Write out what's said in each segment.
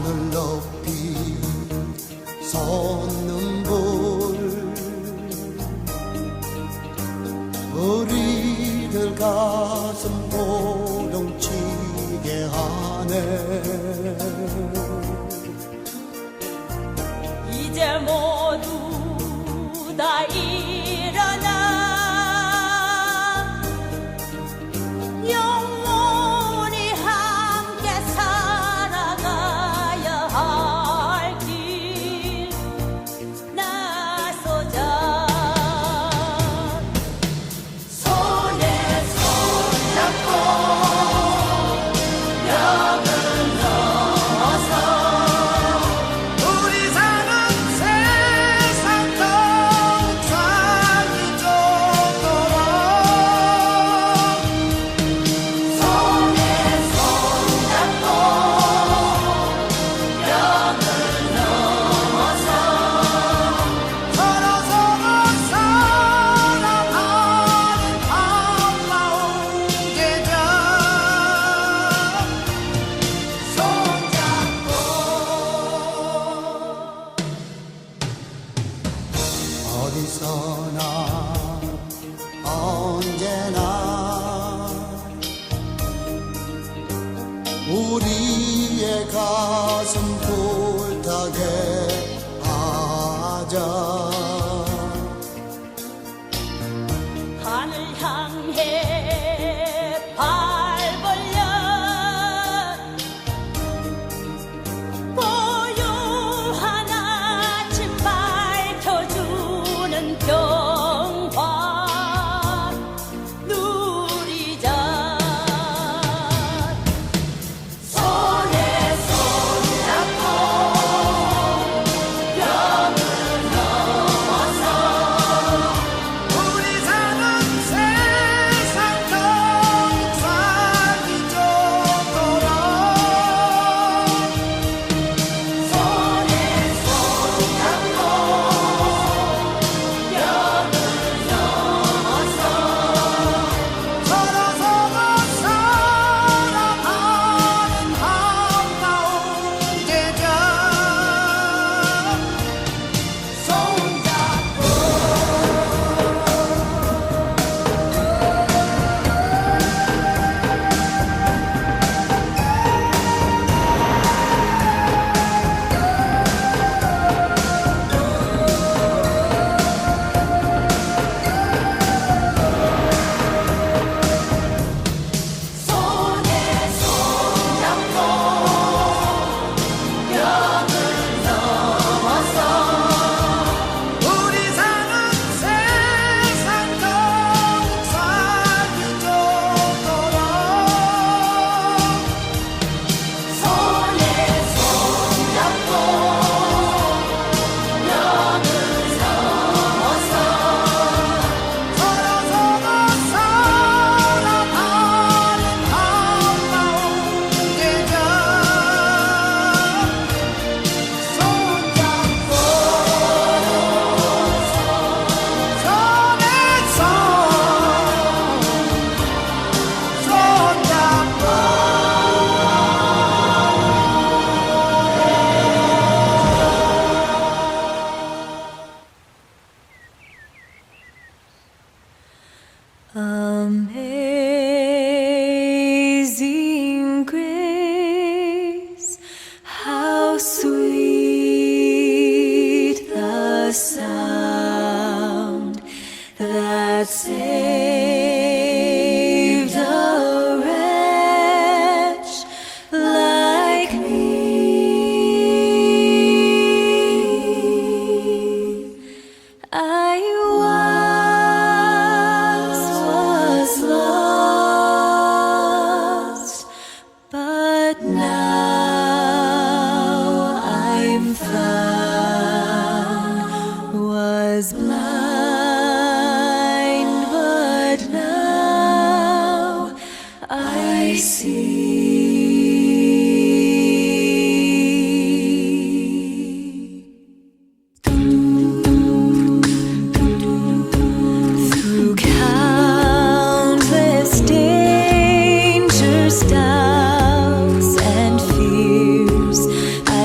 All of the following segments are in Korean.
하늘 높이 솟는 불 우리들 가슴 고동치게 하네. 이제 모두 다 일어나 영원히 함께 살아가야 할 길 나서자. 손에 손 잡고 벽을 넘어서 우리 사는 세상 더욱 살기 좋도록 손에 손 잡고 벽을 넘어서 서로 사랑하는 반가운 계절 손잡고 어디서나 언제나 우리의 가슴 불타게 하자. 하늘 향해 발 벌려 고요한 아침 밝혀주는 평화 누리자. 손에 손 잡고 벽을 넘어서 우리 사는 세상 더욱 살기 좋도록 손에 손 잡고 벽을 넘어서 서로 사랑하는 반가운 계절 손잡고 손에 손 잡고 벽을 넘어서 우리 사는 세상 더욱 살기 좋도록 손에 손 잡고 벽을 넘어서 서로 사랑하는 반가운 계절 손잡고 Amazing grace, how sweet the sound that saved a wretch like me. I once was lost, but now I'm found. Was blind, but now I see. Through countless dangers, doubts, and fears, I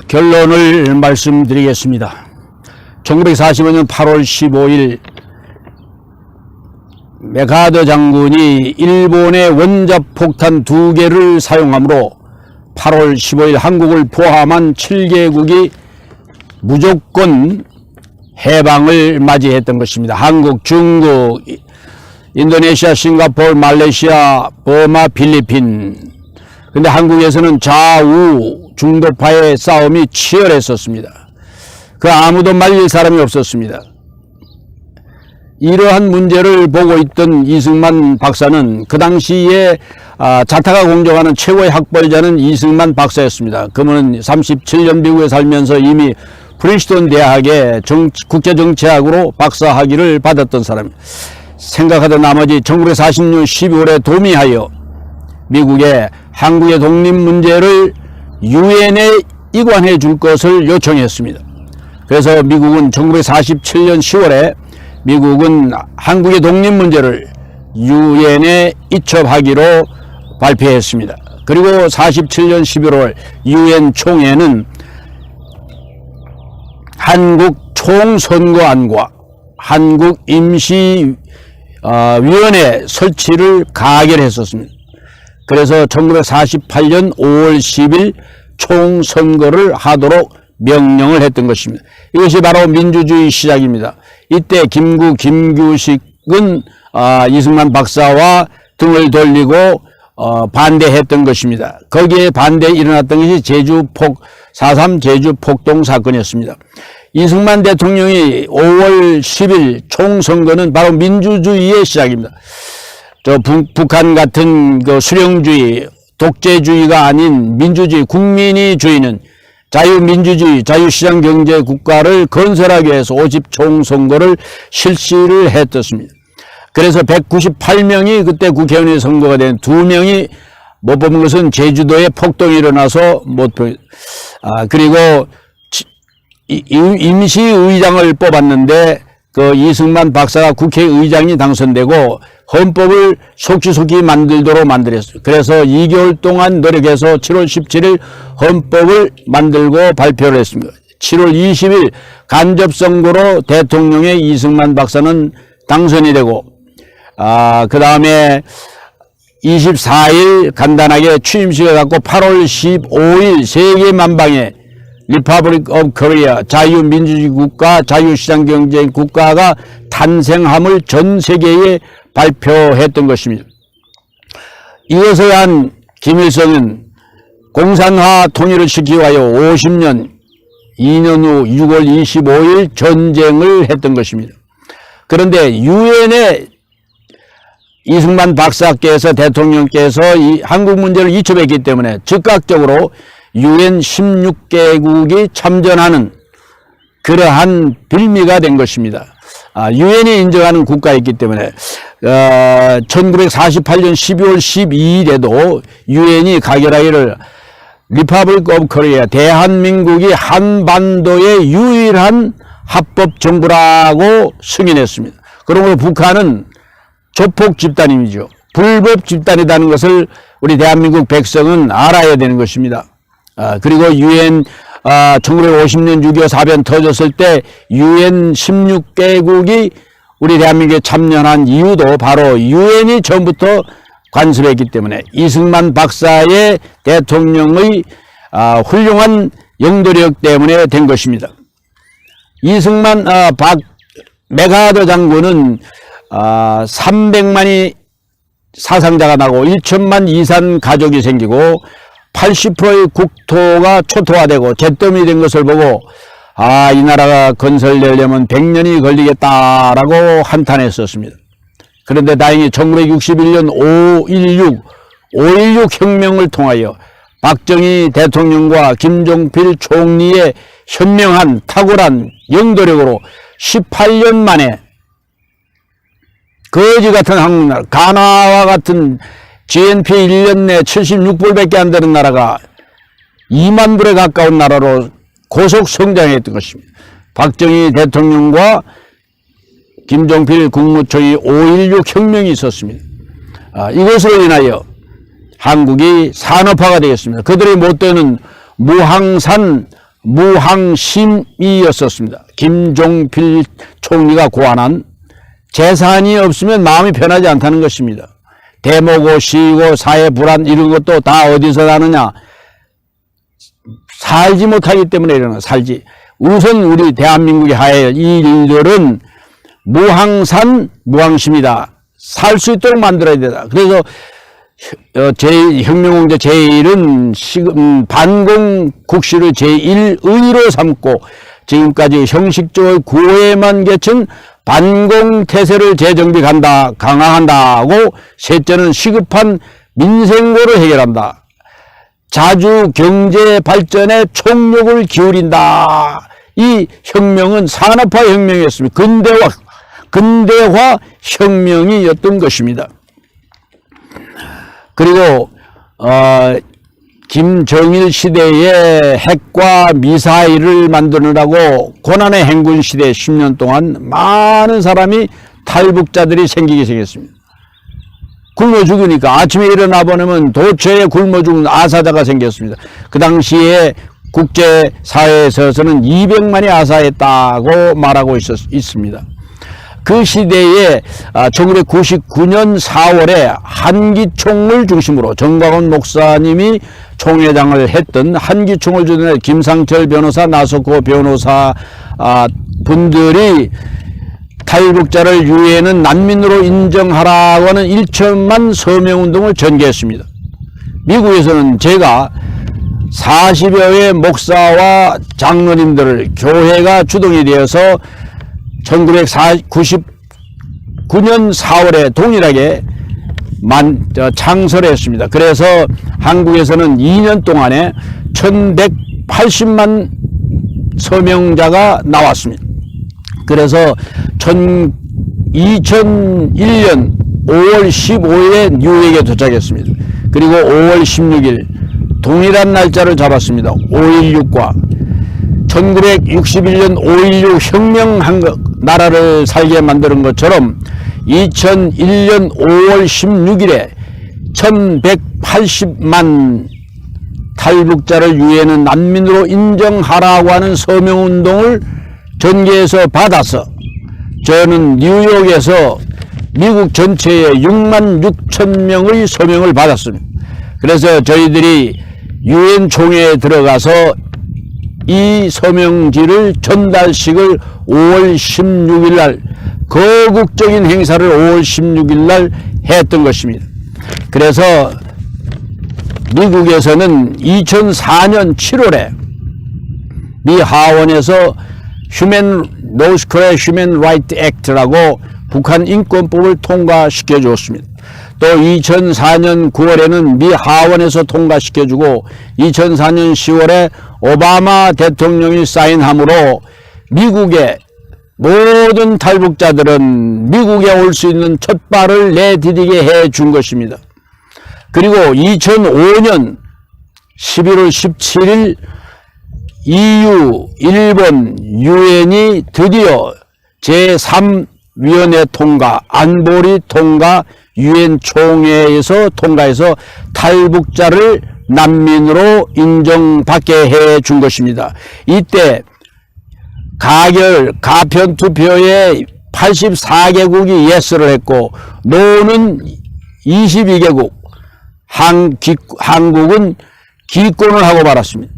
결론을 말씀드리겠습니다. 1945년 8월 15일 메가더 장군이 일본의 원자폭탄 2개를 사용함으로 8월 15일 한국을 포함한 7개국이 무조건 해방을 맞이했던 것입니다. 한국, 중국, 인도네시아, 싱가포르, 말레이시아, 버마, 필리핀. 근데 한국에서는 좌우 중도파의 싸움이 치열했었습니다. 그 아무도 말릴 사람이 없었습니다. 이러한 문제를 보고 있던 이승만 박사는 그 당시에 자타가 공정하는 최고의 학벌자는 이승만 박사였습니다. 그분은 37년 미국에 살면서 이미 프린스턴 대학의 국제정치학으로 박사 학위를 받았던 사람입니다. 생각하던 나머지 1940년 12월에 도미하여 미국에 한국의 독립 문제를 유엔에 이관해 줄 것을 요청했습니다. 그래서 미국은 1947년 10월에 미국은 한국의 독립 문제를 유엔에 이첩하기로 발표했습니다. 그리고 47년 11월 유엔 총회는 한국 총선거안과 한국 임시위원회 설치를 가결했었습니다. 그래서 1948년 5월 10일 총선거를 하도록 명령을 했던 것입니다. 이것이 바로 민주주의 시작입니다. 이때 김규식은 이승만 박사와 등을 돌리고 반대했던 것입니다. 거기에 반대에 일어났던 것이 4.3 제주 폭동 사건이었습니다. 이승만 대통령이 5월 10일 총선거는 바로 민주주의의 시작입니다. 북한 같은 그 수령주의, 독재주의가 아닌 민주주의, 국민이 주인은 자유민주주의, 자유시장 경제 국가를 건설하기 위해서 5집 총선거를 실시를 했었습니다. 그래서 198명이 그때 국회의원이 선거가 된 2명이 못 뽑은 것은 제주도에 폭동이 일어나서 못 뽑, 그리고 임시의장을 뽑았는데 그 이승만 박사가 국회의장이 당선되고 헌법을 속시속히 만들도록 만들었어요. 그래서 2개월 동안 노력해서 7월 17일 헌법을 만들고 발표를 했습니다. 7월 20일 간접선거로 대통령의 이승만 박사는 당선이 되고, 그 다음에 24일 간단하게 취임식을 갖고 8월 15일 세계 만방에 리퍼블릭 오브 코리아, 자유민주주의 국가, 자유시장 경제 국가가 탄생함을 전 세계에 발표했던 것입니다. 이것을 한 김일성은 공산화 통일을 시키기 위하여 50년, 2년 후 6월 25일 전쟁을 했던 것입니다. 그런데 유엔에 이승만 박사께서 대통령께서 이 한국 문제를 이첩했기 때문에 즉각적으로 유엔 16개국이 참전하는 그러한 빌미가 된 것입니다. 유엔이 인정하는 국가였기 때문에 1948년 12월 12일에도 유엔이 가결하기를 리퍼블릭 오브 코리아, 대한민국이 한반도의 유일한 합법 정부라고 승인했습니다. 그러므로 북한은 조폭 집단이죠. 불법 집단이라는 것을 우리 대한민국 백성은 알아야 되는 것입니다. 그리고 유엔 1950년 6.25 사변 터졌을 때 유엔 16개국이 우리 대한민국에 참여한 이유도 바로 유엔이 처음부터 관습했기 때문에 이승만 박사의 대통령의 훌륭한 영도력 때문에 된 것입니다. 이승만 메가더 장군은 300만이 사상자가 나고 1천만 이산 가족이 생기고 80%의 국토가 초토화되고 잿더미 된 것을 보고 이 나라가 건설되려면 100년이 걸리겠다라고 한탄했었습니다. 그런데 다행히 1961년 5.16 혁명을 통하여 박정희 대통령과 김종필 총리의 현명한 탁월한 영도력으로 18년 만에 거지 같은 한국나라, 가나와 같은 GNP 1년 내 76불밖에 안 되는 나라가 2만 불에 가까운 나라로 고속 성장했던 것입니다. 박정희 대통령과 김종필 국무총리 5.16 혁명이 있었습니다. 이것으로 인하여 한국이 산업화가 되었습니다. 그들이 못 되는 무항산 무항심이었었습니다. 김종필 총리가 고안한 재산이 없으면 마음이 편하지 않다는 것입니다. 대모고 시고 사회 불안 이런 것도 다 어디서 나느냐? 살지 못하기 때문에 이러는 살지. 우선 우리 대한민국의 하에 이 일들은 무항산 무항심이다. 살 수 있도록 만들어야 되다. 그래서 혁명홍제 제1은 반공국시를 제1의로 삼고 지금까지 형식적으로 구호에만 개친 반공태세를 재정비한다, 강화한다고 셋째는 시급한 민생고를 해결한다. 자주 경제 발전에 총력을 기울인다. 이 혁명은 산업화 혁명이었습니다. 근대화 혁명이었던 것입니다. 그리고 김정일 시대에 핵과 미사일을 만드느라고 고난의 행군 시대 10년 동안 많은 사람이 탈북자들이 생기습니다. 굶어 죽으니까 아침에 일어나 보면 도처에 굶어 죽은 아사자가 생겼습니다. 그 당시에 국제사회에서는 200만이 아사했다고 말하고 있습니다. 그 시대에 1999년 4월에 한기총을 중심으로 정광훈 목사님이 총회장을 했던 한기총을 주둔해 김상철 변호사, 나석호 변호사 분들이 탈북자를 유엔은 난민으로 인정하라고 하는 1천만 서명운동을 전개했습니다. 미국에서는 제가 40여의 목사와 장로님들을 교회가 주동이 되어서 1999년 4월에 동일하게 창설했습니다. 그래서 한국에서는 2년 동안에 1180만 서명자가 나왔습니다. 그래서 2001년 5월 15일에 뉴욕에 도착했습니다. 그리고 5월 16일 동일한 날짜를 잡았습니다. 5.16과 1961년 5.16 혁명한 나라를 살게 만드는 것처럼 2001년 5월 16일에 1180만 탈북자를 유엔은 난민으로 인정하라고 하는 서명운동을 전개해서 받아서 저는 뉴욕에서 미국 전체에 6만 6천 명의 서명을 받았습니다. 그래서 저희들이 유엔 총회에 들어가서 이 서명지를 전달식을 5월 16일 날 거국적인 행사를 5월 16일 날 했던 것입니다. 그래서 미국에서는 2004년 7월에 미 하원에서 노스 코리아 휴먼 라이트 액트라고 북한 인권법을 통과시켜 주었습니다. 또 2004년 9월에는 미 하원에서 통과시켜주고 2004년 10월에 오바마 대통령이 사인함으로 미국의 모든 탈북자들은 미국에 올 수 있는 첫 발을 내디디게 해준 것입니다. 그리고 2005년 11월 17일 EU, 일본, 유엔이 드디어 제3위원회 통과, 안보리 통과, 유엔 총회에서 통과해서 탈북자를 난민으로 인정받게 해 준 것입니다. 이때 가편 투표에 84개국이 예스를 했고 노는 22개국, 한국은 기권을 하고 말았습니다.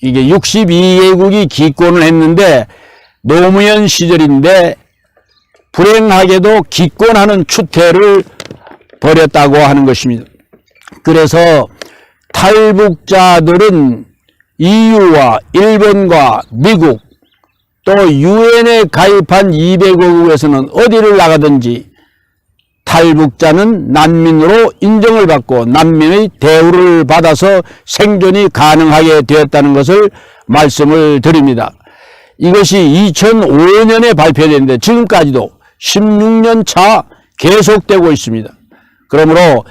이게 62개국이 기권을 했는데 노무현 시절인데 불행하게도 기권하는 추태를 벌였다고 하는 것입니다. 그래서 탈북자들은 EU와 일본과 미국 또 유엔에 가입한 200개국에서는 어디를 나가든지 탈북자는 난민으로 인정을 받고 난민의 대우를 받아서 생존이 가능하게 되었다는 것을 말씀을 드립니다. 이것이 2005년에 발표됐는데 지금까지도 16년 차 계속되고 있습니다. 그러므로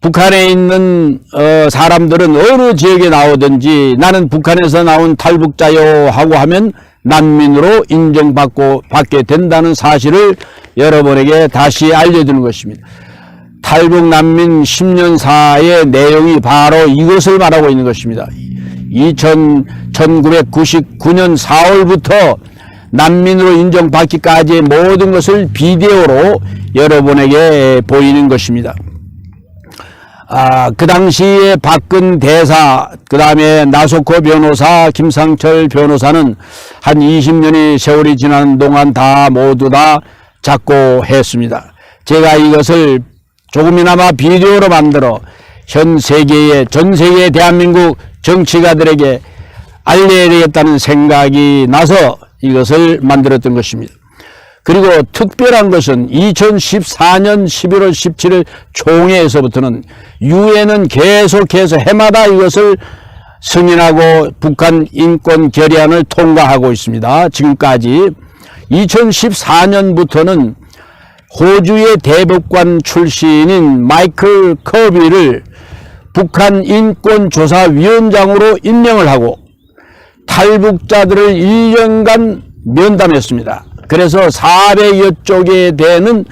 북한에 있는 사람들은 어느 지역에 나오든지 나는 북한에서 나온 탈북자요 하고 하면 난민으로 받게 된다는 사실을 여러분에게 다시 알려드리는 것입니다. 탈북 난민 10년사의 내용이 바로 이것을 말하고 있는 것입니다. 1999년 4월부터 난민으로 인정받기까지의 모든 것을 비디오로 여러분에게 보이는 것입니다. 그 당시에 박근 대사, 그 다음에 나소코 변호사, 김상철 변호사는 한 20년의 세월이 지나는 동안 다 모두 다 작고했습니다. 제가 이것을 조금이나마 비디오로 만들어 전 세계의 대한민국 정치가들에게 알려야 되겠다는 생각이 나서 이것을 만들었던 것입니다. 그리고 특별한 것은 2014년 11월 17일 총회에서부터는 유엔은 계속해서 해마다 이것을 승인하고 북한 인권 결의안을 통과하고 있습니다. 지금까지 2014년부터는 호주의 대법관 출신인 마이클 커비를 북한 인권조사위원장으로 임명을 하고 탈북자들을 1년간 면담했습니다. 그래서 400여 쪽에 되는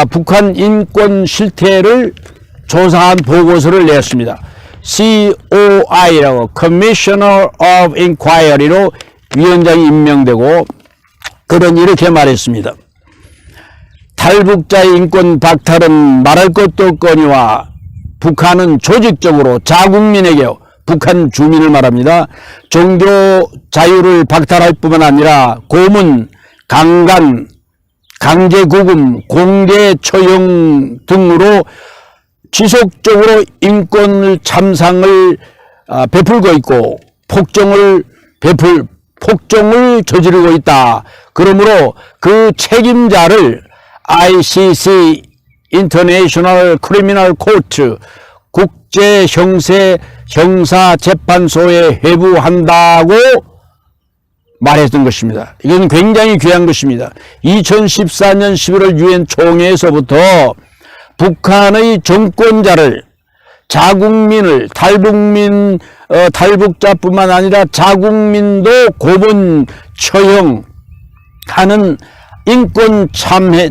북한 인권 실태를 조사한 보고서를 냈습니다. COI라고 Commissioner of Inquiry로 위원장이 임명되고 그런 이렇게 말했습니다. 탈북자의 인권 박탈은 말할 것도 없거니와 북한은 조직적으로 자국민에게 북한 주민을 말합니다. 종교 자유를 박탈할 뿐만 아니라 고문, 강간, 강제구금, 공개 처형 등으로 지속적으로 인권을 참상을 베풀고 있고 폭정을 저지르고 있다. 그러므로 그 책임자를 ICC International Criminal Court 국제 형사 재판소에 회부한다고 말했던 것입니다. 이건 굉장히 귀한 것입니다. 2014년 11월 유엔 총회에서부터 북한의 정권자를 자국민을 탈북자뿐만 아니라 자국민도 고문 처형하는 인권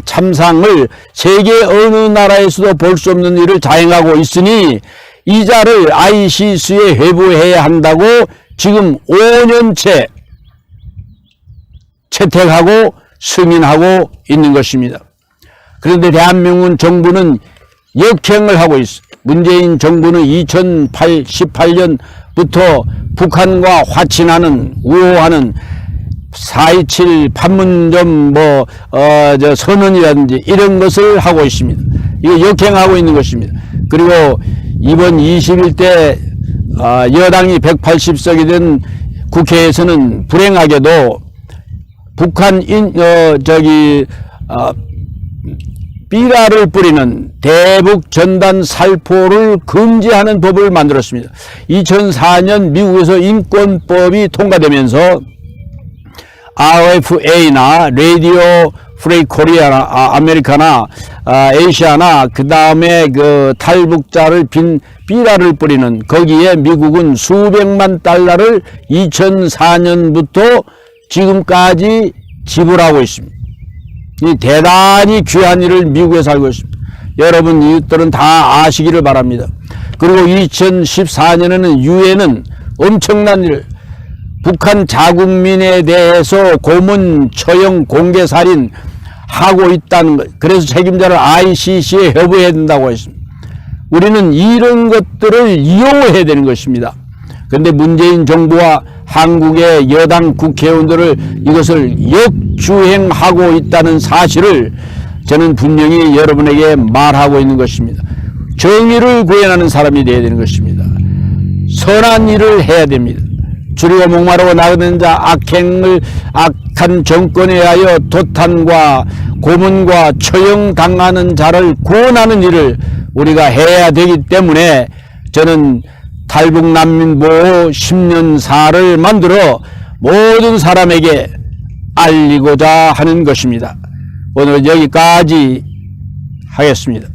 참상을 세계 어느 나라에서도 볼 수 없는 일을 자행하고 있으니 이 자를 ICC에 회부해야 한다고 지금 5년째 채택하고 승인하고 있는 것입니다. 그런데 대한민국 정부는 역행을 하고 있습니다. 문재인 정부는 2018년부터 북한과 화친하는 우호하는 4.27 판문점 선언이라든지 이런 것을 하고 있습니다. 이거 역행하고 있는 것입니다. 그리고 이번 21대 여당이 180석이 된 국회에서는 불행하게도 북한 삐라를 뿌리는 대북 전단 살포를 금지하는 법을 만들었습니다. 2004년 미국에서 인권법이 통과되면서 RFA나 레디오 프리 코리아 아메리카나 에이시아나 그 다음에 그 탈북자를 삐라를 뿌리는 거기에 미국은 수백만 달러를 2004년부터 지금까지 지불하고 있습니다. 이 대단히 귀한 일을 미국에서 하고 있습니다. 여러분 이들은 다 아시기를 바랍니다. 그리고 2014년에는 유엔은 엄청난 일을 북한 자국민에 대해서 고문, 처형, 공개살인 하고 있다는 것. 그래서 책임자를 ICC에 회부해야 된다고 했습니다. 우리는 이런 것들을 이용해야 되는 것입니다. 그런데 문재인 정부와 한국의 여당 국회의원들을 이것을 역주행하고 있다는 사실을 저는 분명히 여러분에게 말하고 있는 것입니다. 정의를 구현하는 사람이 되어야 되는 것입니다. 선한 일을 해야 됩니다. 줄이고 목마르고 나그는 자 악한 정권에 의하여 도탄과 고문과 처형당하는 자를 구원하는 일을 우리가 해야 되기 때문에 저는 탈북난민보호 10년사를 만들어 모든 사람에게 알리고자 하는 것입니다. 오늘 여기까지 하겠습니다.